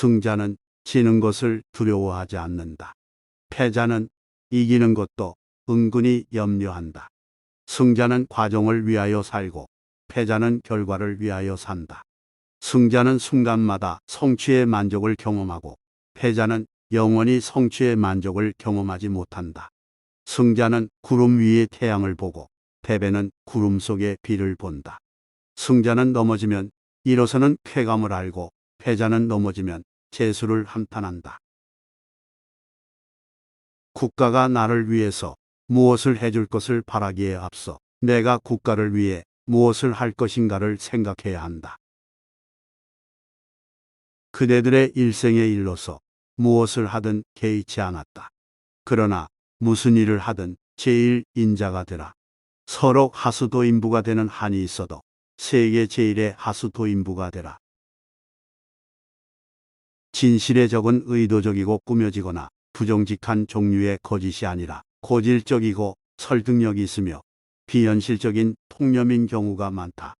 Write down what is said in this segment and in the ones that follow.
승자는 지는 것을 두려워하지 않는다. 패자는 이기는 것도 은근히 염려한다. 승자는 과정을 위하여 살고 패자는 결과를 위하여 산다. 승자는 순간마다 성취의 만족을 경험하고 패자는 영원히 성취의 만족을 경험하지 못한다. 승자는 구름 위의 태양을 보고 패배는 구름 속의 비를 본다. 승자는 넘어지면 일어서는 쾌감을 알고 패자는 넘어지면 재수를 한탄한다. 국가가 나를 위해서 무엇을 해줄 것을 바라기에 앞서 내가 국가를 위해 무엇을 할 것인가를 생각해야 한다. 그대들의 일생의 일로서 무엇을 하든 개의치 않았다. 그러나 무슨 일을 하든 제일 인자가 되라. 서로 하수도인부가 되는 한이 있어도 세계 제일의 하수도인부가 되라. 진실의 적은 의도적이고 꾸며지거나 부정직한 종류의 거짓이 아니라 고질적이고 설득력이 있으며 비현실적인 통념인 경우가 많다.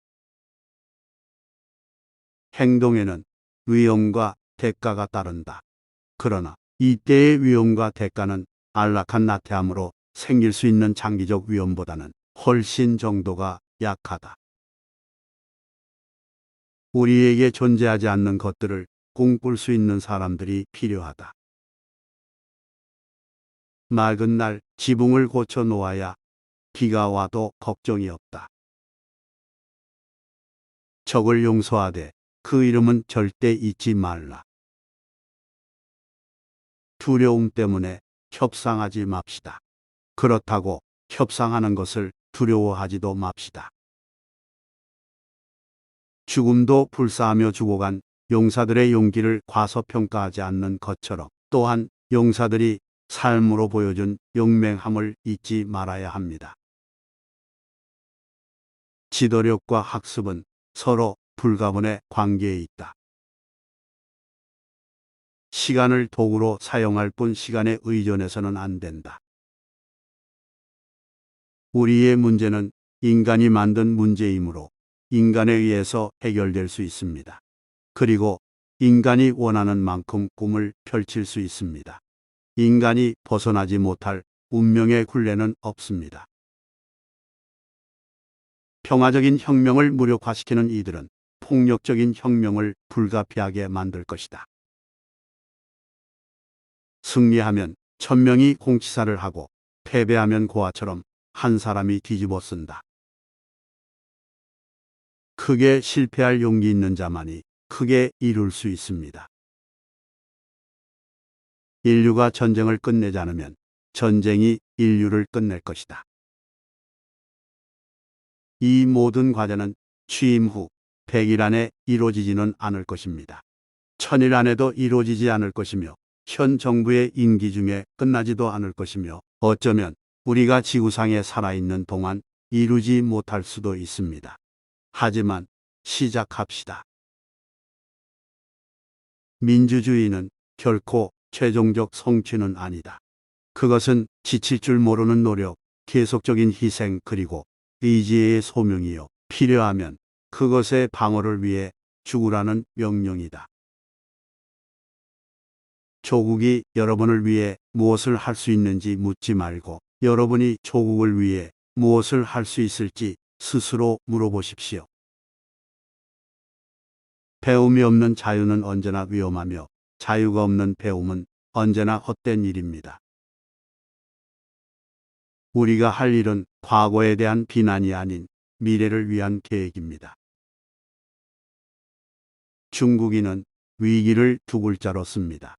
행동에는 위험과 대가가 따른다. 그러나 이때의 위험과 대가는 안락한 나태함으로 생길 수 있는 장기적 위험보다는 훨씬 정도가 약하다. 우리에게 존재하지 않는 것들을 꿈꿀 수 있는 사람들이 필요하다. 맑은 날 지붕을 고쳐 놓아야 비가 와도 걱정이 없다. 적을 용서하되 그 이름은 절대 잊지 말라. 두려움 때문에 협상하지 맙시다. 그렇다고 협상하는 것을 두려워하지도 맙시다. 죽음도 불사하며 죽어간 용사들의 용기를 과소평가하지 않는 것처럼 또한 용사들이 삶으로 보여준 용맹함을 잊지 말아야 합니다. 지도력과 학습은 서로 불가분의 관계에 있다. 시간을 도구로 사용할 뿐 시간에 의존해서는 안 된다. 우리의 문제는 인간이 만든 문제이므로 인간에 의해서 해결될 수 있습니다. 그리고 인간이 원하는 만큼 꿈을 펼칠 수 있습니다. 인간이 벗어나지 못할 운명의 굴레는 없습니다. 평화적인 혁명을 무력화시키는 이들은 폭력적인 혁명을 불가피하게 만들 것이다. 승리하면 1000명이 공치사를 하고 패배하면 고아처럼 한 사람이 뒤집어 쓴다. 크게 실패할 용기 있는 자만이 크게 이룰 수 있습니다. 인류가 전쟁을 끝내지 않으면 전쟁이 인류를 끝낼 것이다. 이 모든 과제는 취임 후 100일 안에 이루어지지는 않을 것입니다. 1000일 안에도 이루어지지 않을 것이며 현 정부의 임기 중에 끝나지도 않을 것이며 어쩌면 우리가 지구상에 살아있는 동안 이루지 못할 수도 있습니다. 하지만 시작합시다. 민주주의는 결코 최종적 성취는 아니다. 그것은 지칠 줄 모르는 노력, 계속적인 희생 그리고 의지의 소명이요. 필요하면 그것의 방어를 위해 죽으라는 명령이다. 조국이 여러분을 위해 무엇을 할 수 있는지 묻지 말고 여러분이 조국을 위해 무엇을 할 수 있을지 스스로 물어보십시오. 배움이 없는 자유는 언제나 위험하며 자유가 없는 배움은 언제나 헛된 일입니다. 우리가 할 일은 과거에 대한 비난이 아닌 미래를 위한 계획입니다. 중국인은 위기를 두 글자로 씁니다.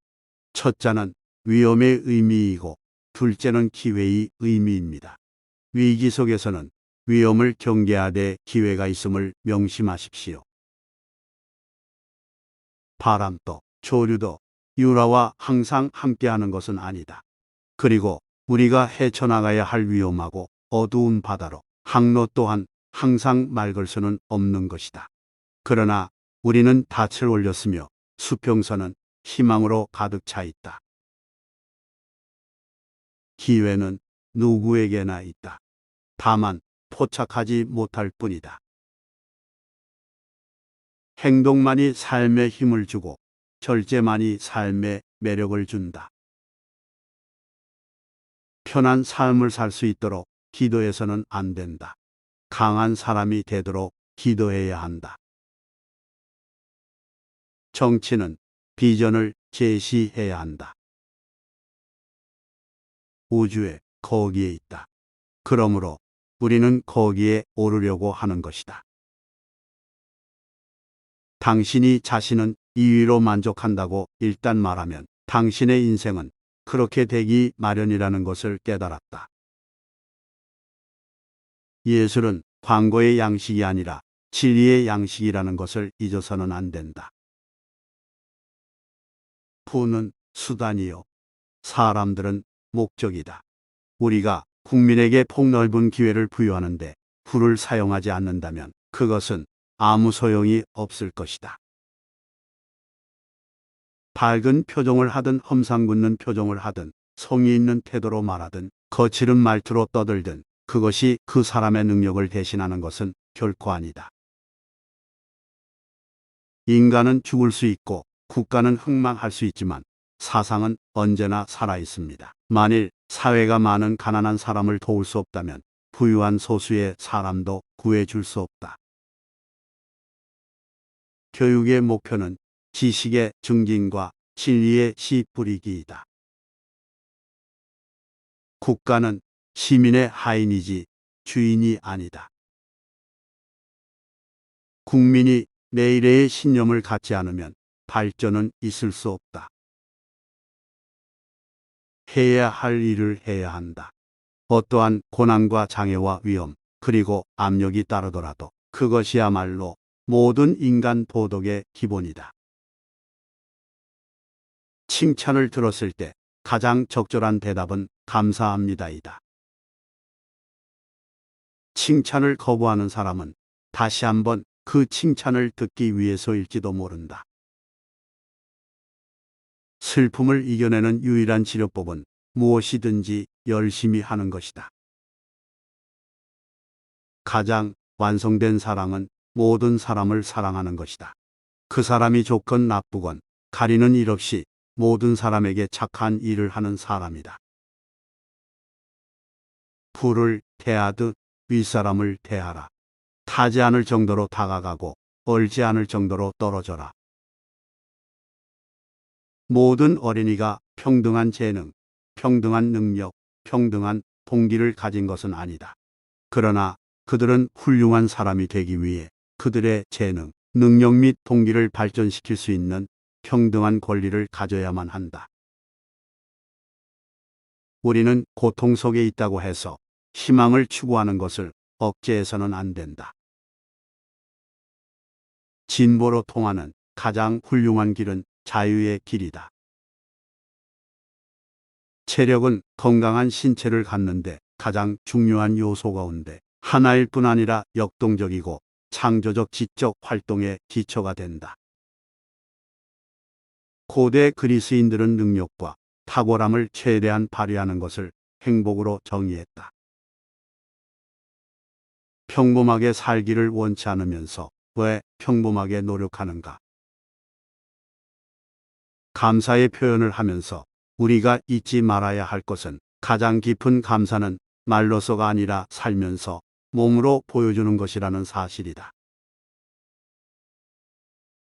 첫자는 위험의 의미이고 둘째는 기회의 의미입니다. 위기 속에서는 위험을 경계하되 기회가 있음을 명심하십시오. 바람도 조류도 유라와 항상 함께하는 것은 아니다. 그리고 우리가 헤쳐나가야 할 위험하고 어두운 바다로 항로 또한 항상 맑을 수는 없는 것이다. 그러나 우리는 닻을 올렸으며 수평선은 희망으로 가득 차 있다. 기회는 누구에게나 있다. 다만 포착하지 못할 뿐이다. 행동만이 삶에 힘을 주고 절제만이 삶에 매력을 준다. 편한 삶을 살 수 있도록 기도해서는 안 된다. 강한 사람이 되도록 기도해야 한다. 정치는 비전을 제시해야 한다. 우주에 거기에 있다. 그러므로 우리는 거기에 오르려고 하는 것이다. 당신이 자신은 2위로 만족한다고 일단 말하면 당신의 인생은 그렇게 되기 마련이라는 것을 깨달았다. 예술은 광고의 양식이 아니라 진리의 양식이라는 것을 잊어서는 안 된다. 부는 수단이요. 사람들은 목적이다. 우리가 국민에게 폭넓은 기회를 부여하는데 부를 사용하지 않는다면 그것은 아무 소용이 없을 것이다. 밝은 표정을 하든 험상궂는 표정을 하든 성의 있는 태도로 말하든 거칠은 말투로 떠들든 그것이 그 사람의 능력을 대신하는 것은 결코 아니다. 인간은 죽을 수 있고 국가는 흥망할 수 있지만 사상은 언제나 살아 있습니다. 만일 사회가 많은 가난한 사람을 도울 수 없다면 부유한 소수의 사람도 구해줄 수 없다. 교육의 목표는 지식의 증진과 진리의 씨 뿌리기이다. 국가는 시민의 하인이지 주인이 아니다. 국민이 내일의 신념을 갖지 않으면 발전은 있을 수 없다. 해야 할 일을 해야 한다. 어떠한 고난과 장애와 위험, 그리고 압력이 따르더라도 그것이야말로 모든 인간 도덕의 기본이다. 칭찬을 들었을 때 가장 적절한 대답은 감사합니다이다. 칭찬을 거부하는 사람은 다시 한번 그 칭찬을 듣기 위해서일지도 모른다. 슬픔을 이겨내는 유일한 치료법은 무엇이든지 열심히 하는 것이다. 가장 완성된 사랑은 모든 사람을 사랑하는 것이다. 그 사람이 좋건 나쁘건 가리는 일 없이 모든 사람에게 착한 일을 하는 사람이다. 부를 대하듯 윗사람을 대하라. 타지 않을 정도로 다가가고 얼지 않을 정도로 떨어져라. 모든 어린이가 평등한 재능, 평등한 능력, 평등한 동기를 가진 것은 아니다. 그러나 그들은 훌륭한 사람이 되기 위해 그들의 재능, 능력 및 동기를 발전시킬 수 있는 평등한 권리를 가져야만 한다. 우리는 고통 속에 있다고 해서 희망을 추구하는 것을 억제해서는 안 된다. 진보로 통하는 가장 훌륭한 길은 자유의 길이다. 체력은 건강한 신체를 갖는데 가장 중요한 요소 가운데 하나일 뿐 아니라 역동적이고 창조적 지적 활동의 기초가 된다. 고대 그리스인들은 능력과 탁월함을 최대한 발휘하는 것을 행복으로 정의했다. 평범하게 살기를 원치 않으면서 왜 평범하게 노력하는가? 감사의 표현을 하면서 우리가 잊지 말아야 할 것은 가장 깊은 감사는 말로서가 아니라 살면서 몸으로 보여주는 것이라는 사실이다.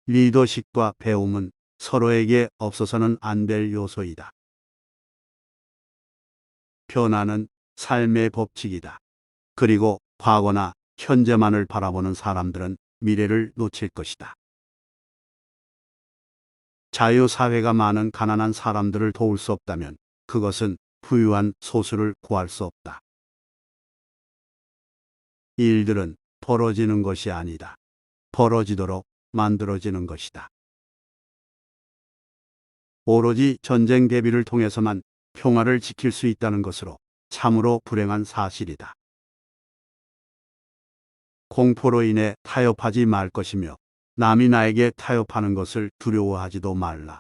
리더십과 배움은 서로에게 없어서는 안 될 요소이다. 변화는 삶의 법칙이다. 그리고 과거나 현재만을 바라보는 사람들은 미래를 놓칠 것이다. 자유사회가 많은 가난한 사람들을 도울 수 없다면 그것은 부유한 소수를 구할 수 없다. 일들은 벌어지는 것이 아니다. 벌어지도록 만들어지는 것이다. 오로지 전쟁 대비를 통해서만 평화를 지킬 수 있다는 것으로 참으로 불행한 사실이다. 공포로 인해 타협하지 말 것이며 남이 나에게 타협하는 것을 두려워하지도 말라.